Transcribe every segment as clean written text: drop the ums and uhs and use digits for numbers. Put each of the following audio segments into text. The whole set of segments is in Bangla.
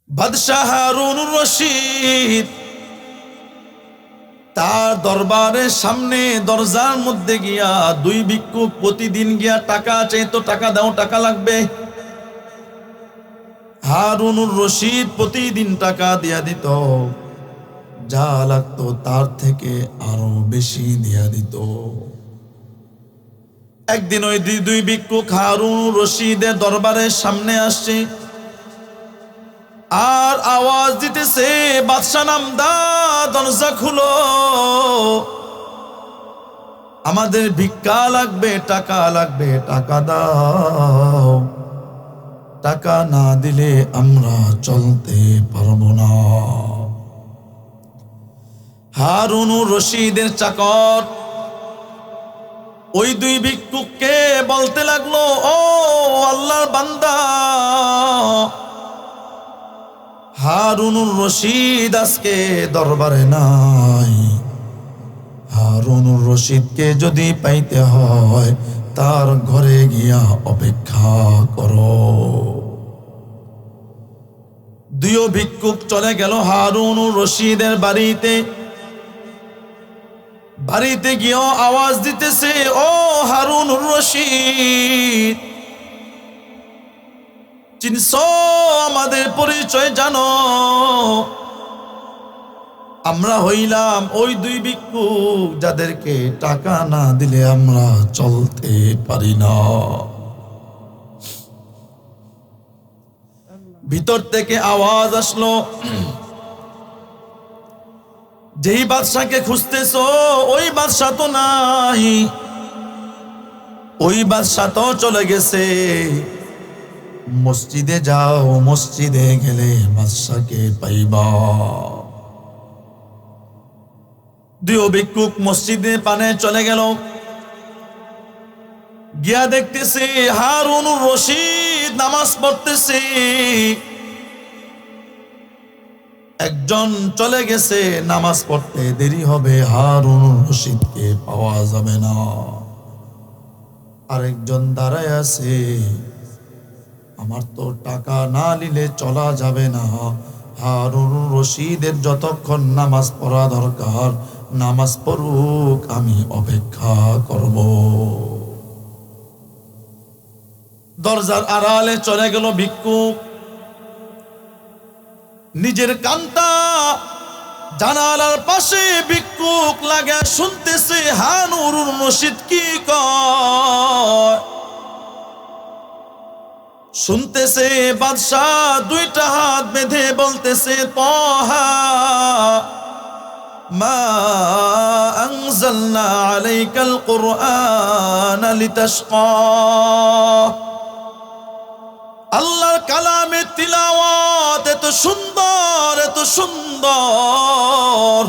বাদশাহ হারুনুর রশিদ তার দরবারের সামনে দরজার মধ্যে গিয়া দুই ভিক্ষুক প্রতিদিন গিয়া টাকা চাইতো, টাকা দাও, টাকা লাগবে। হারুনুর রশিদ প্রতিদিন টাকা দিয়া দিত, যা লাগতো তার থেকে আরো বেশি দিয়া দিত। একদিন ওই দুই ভিক্ষুক হারুনুর রশিদের দরবারের সামনে আসছে আর আওয়াজ দিতেছে, বাদশা নামদা, দরজা খুলো, আমাদের ভিক্ষা লাগবে, টাকা লাগবে, টাকা দাও, টাকা না দিলে আমরা চলতে পারবো না। হারুনুর রশিদের চাকর ওই দুই ভিক্ষুককে বলতে লাগলো, ও আল্লাহর বান্দা, হারুনুর রশিদ আজকে দরবারে নাই। হারুনুর রশিদকে যদি পাইতে হয় তার ঘরে গিয়া অপেক্ষা করো। দুই ভিক্ষুক চলে গেল হারুনুর রশিদের বাড়িতে। বাড়িতে গিয়েও আওয়াজ দিতেছে, ও হারুনুর রশিদ, চিনছো, আমাদের পরিচয় জানো? আমরা হইলাম ওই দুই ভিক্ষুক যাদেরকে টাকা না দিলে আমরা চলতে পারি না। ভিতর থেকে আওয়াজ আসলো, যেই বাদশাকে খুঁজতেছো ওই বাদশা তো নাই, ওই বাদশা তো চলে গেছে। মসজিদে যাও, মসজিদে গেলে বাদশাকে পাইবা। দুই ভিক্ষুক মসজিদে পানে চলে গেল। গিয়া দেখতেছে হারুনুর রশিদ নামাজ পড়তেছে। একজন চলে গেছে, নামাজ পড়তে দেরি হবে, হারুনুর রশিদকে পাওয়া যাবে না। আরেকজন দাঁড়ায় আছে, আমার তো টাকা না নিলে চলা যাবে না, হারুনুর রশিদের যতক্ষণ নামাজ পড়া দরকার নামাজ পড়ুক, আমি অপেক্ষা করব। দরজার আড়ালে চলে গেল ভিক্ষুক। নিজের কানটা জানালার পাশে ভিক্ষুক লাগে শুনতেছে হারুনুর রশিদ কি কয়। শুনতেছে বাদশাহ দুইটা হাত বেঁধে বলতেছে, তাহা মা আনজালনা আলাইকাল কুরআনা লিতাশকা। আল্লাহর কালামের তিলাওয়াত এত সুন্দর, এত সুন্দর।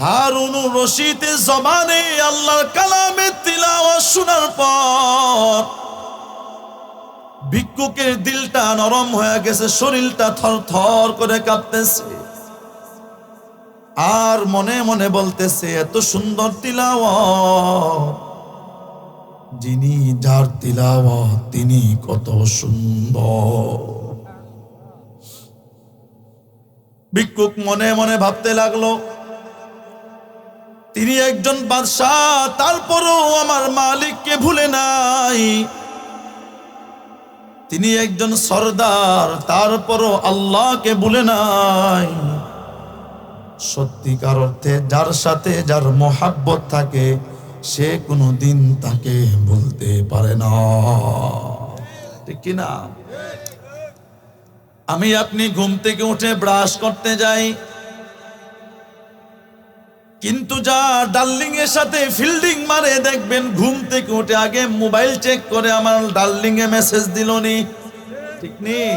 হারুনুর রশিদের জবানে আল্লাহর কালামের তিলাওয়াত শোনার পর ভিক্ষুকের দিলটা নরম হয়ে গেছে, শরীরটা থরথর করে কাঁপতেছে। আর মনে মনে বলতেছে, এত সুন্দর তিলাওয়াত, যিনি যার তিলাওয়াত তিনি কত সুন্দর। ভিক্ষুক মনে মনে ভাবতে লাগলো, তিনি একজন বাদশাহ, তারপরও আমার মালিককে ভুলে নাই। তিনি একজন সরদার, তারপরও আল্লাহকে ভুলে নাই। সত্যিকার অর্থে যার সাথে যার মোহাব্বত থাকে সে কোনোদিন তাকে ভুলতে পারে না, ঠিক কিনা? আমি আপনি ঘুম থেকে উঠে ব্রাশ করতে যাই, কিন্তু যা ডার্লিং এর সাথে ফিল্ডিং মারে দেখবেন ঘুম থেকে উঠে আগে মোবাইল চেক করে আমার ডার্লিং এ মেসেজ দিলনি, ঠিক নেই?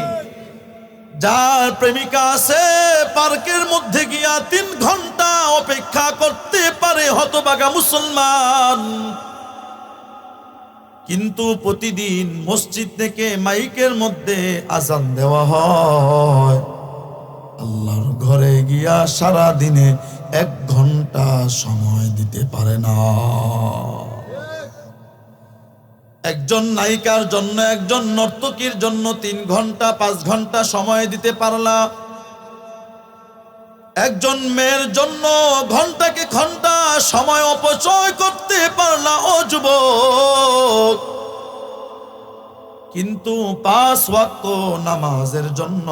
যার প্রেমিকা আছে পার্কের মধ্যে গিয়া 3 ঘন্টা অপেক্ষা করতে পারে হতভাগা মুসলমান। কিন্তু প্রতিদিন মসজিদ থেকে মাইকের মধ্যে আজান দেওয়া হয়, আল্লাহর ঘরে গিয়া সারা দিনে 1 ঘন্টা সময় দিতে পারে না। একজন নায়িকার জন্য, একজন নর্তকীর জন্য 3 ঘন্টা 5 ঘন্টা সময় দিতে পারলা, একজন মেয়ের জন্য ঘন্টাকে ঘন্টা সময় অপচয় করতে পারলা ও যুবক। কিন্তু 5 ওয়াক্ত নামাজের জন্য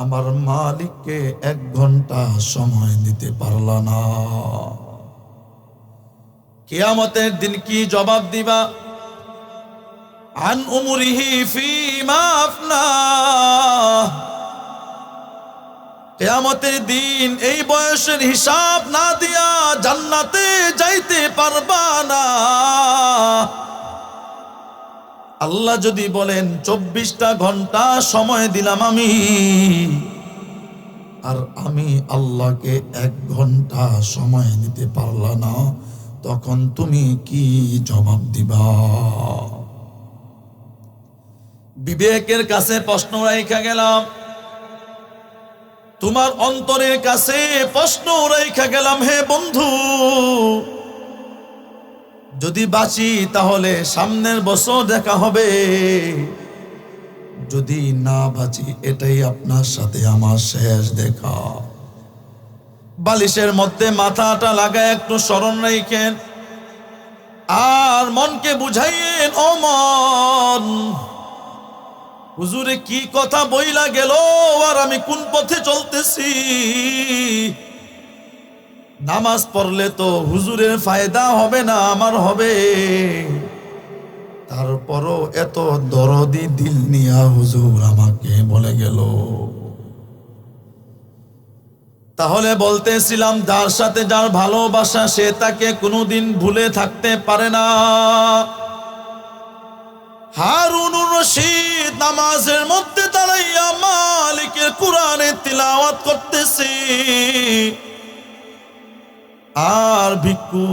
আমার মালিককে 1 ঘন্টা সময় দিতে পারলা না। কিয়ামতের দিন কি জবাব দিবা? আন উমরিহি ফীমা আফনা। কিয়ামতের দিন এই বয়সের হিসাব না দিয়া জান্নাতে যাইতে পারবা না। আল্লাহ যদি বলেন 24টা ঘন্টা সময় দিলাম আমি, আর আমি আল্লাহকে 1 ঘন্টা সময় দিতে পারলা না, তখন তুমি কি জবাব দিবা? বিবেকের কাছে প্রশ্ন রাইখা গেলাম, তোমার অন্তরের কাছে প্রশ্ন রাইখা গেলাম, হে বন্ধু, যদি বাঁচি তাহলে সামনের বছর দেখা হবে, যদি না বাঁচি এটাই আপনার সাথে আমার শেষ দেখা। বালিশের মধ্যে মাথাটা লাগায় একটু স্মরণ রাখেন, আর মনকে বুঝাইয়েন, ও মন, হুজুরে কি কথা বইলা গেল, আর আমি কোন পথে চলতেছি। নামাজ পড়লে তো হুজুরের ফায়দা হবে না, আমার হবে। তারপরও এত দরদি দিল নিয়া হুজুর আমাকে বলে গেল। তাহলে বলতেছিলাম, যার সাথে যার ভালোবাসা সে তাকে কোনোদিন ভুলে থাকতে পারে না। হারুনুর রশিদ নামাজের মধ্যে দাঁড়াইয়া মালিকের কোরআনে তিলাওয়াত করতেছে, আর ভিক্ষু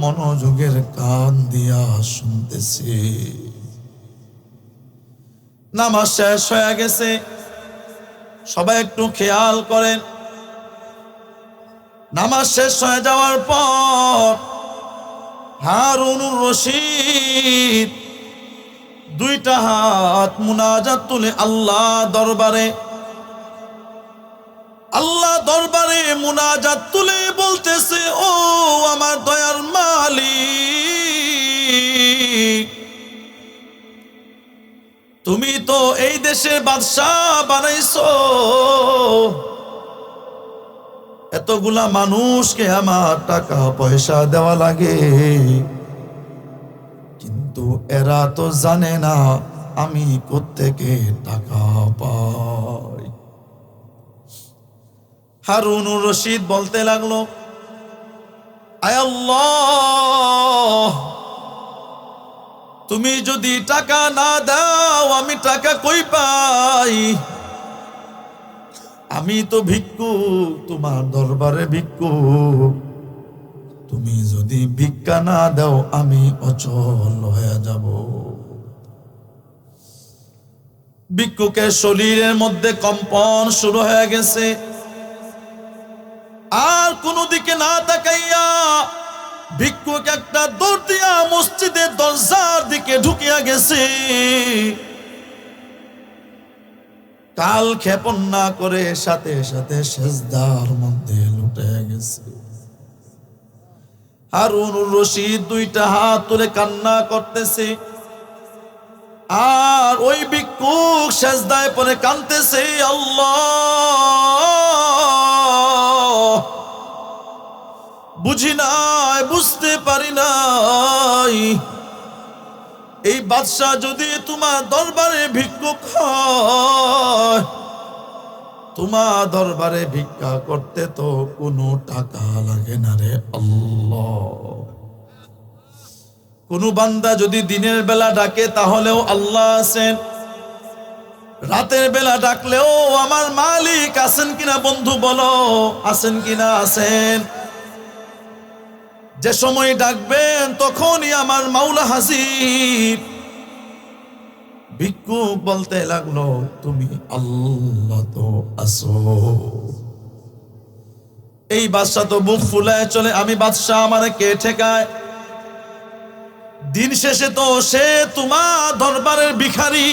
মনোযোগের কান দিয়া শুনতেছে। নামাজ শেষ হয়ে গেছে, সবাই একটু খেয়াল করেন। নামাজ শেষ হয়ে যাওয়ার পর হারুনুর রশিদ 2টা হাত মুনাজাত তুলে আল্লাহ দরবারে মুনাজাত তুলে বলতেছে, ও আমার দয়ার মালিক, তুমি তো এই দেশের বাদশাহ বানাইছো, এতগুলা মানুষকে আমার টাকা পয়সা দেওয়া লাগে, কিন্তু এরা তো জানে না আমি কোত্থেকে টাকা পাই। হারুনুর রশিদ বলতে লাগলো, আয় আল্লাহ, তুমি যদি টাকা না দাও আমি টাকা কই পাই? আমি তো ভিক্ষু, তোমার দরবারে ভিক্ষু, তুমি যদি ভিক্ষা না দাও আমি অচল হয়ে যাব। ভিক্ষুকের শরীরের মধ্যে কম্পন শুরু হয়ে গেছে, আর কোন দিকে না তাকাইয়া ভিক্ষুক একটা দৌড় দিয়া মসজিদের দরজার দিকে ঢুকিয়া গেছে। কাল ক্ষেপণ না করে সাথে সাথে সেজদার মধ্যে লুটে গেছে। হারুনুর রশিদ 2টা হাত তুলে কান্না করতেছে, আর ওই ভিক্ষুক সেজদায় পড়ে কাঁদতেছে, আল্লাহ, বুঝি নাই, বুঝতে পারি নাই, এই বাদশা যদি তোমার দরবারে ভিক্ষুক হয়, তোমার দরবারে ভিক্ষা করতে তো কোনো টাকা লাগে না রে আল্লাহ। কোন বান্দা যদি দিনের বেলা ডাকে তাহলেও আল্লাহ আছেন, রাতের বেলা ডাকলেও আমার মালিক আছেন কিনা বন্ধু বলো, আছেন কিনা? আছেন। যে সময় ডাকবেন তখনই আমার মাওলা হাজির। ভিক্ষুক বলতে লাগলো, তুমি আল্লাহ তো আছো। এই বাদশা তো বুক ফুলায় চলে, আমি বাদশা, আমারে কে ঠেকায়? দিন শেষে তো সে তোমার দরবারের ভিখারি।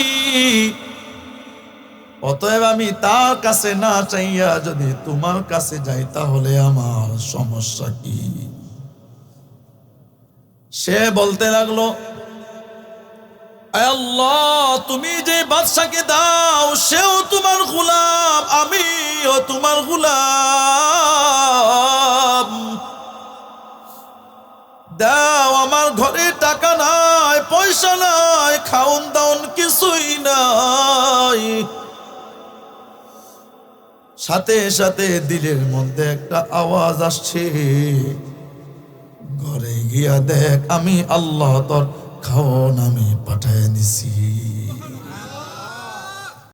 অতএব আমি তার কাছে না চাইয়া যদি তোমার কাছে যাই তাহলে আমার সমস্যা কি? সে বলতে লাগলো, আয় আল্লাহ, তুমি যে বাদশাকে দাও সেও তোমার গোলাম, আমিও তোমার গোলাম। দাও, আমার ঘরে টাকা নাই, পয়সা নাই, খাওন দাওন কিছুই নাই। সাথে সাথে দিলের মধ্যে একটা আওয়াজ আসছে, ঘরে গিয়া দেখ আমি আল্লাহ তোর খাওন আমি পাঠায় দিছি।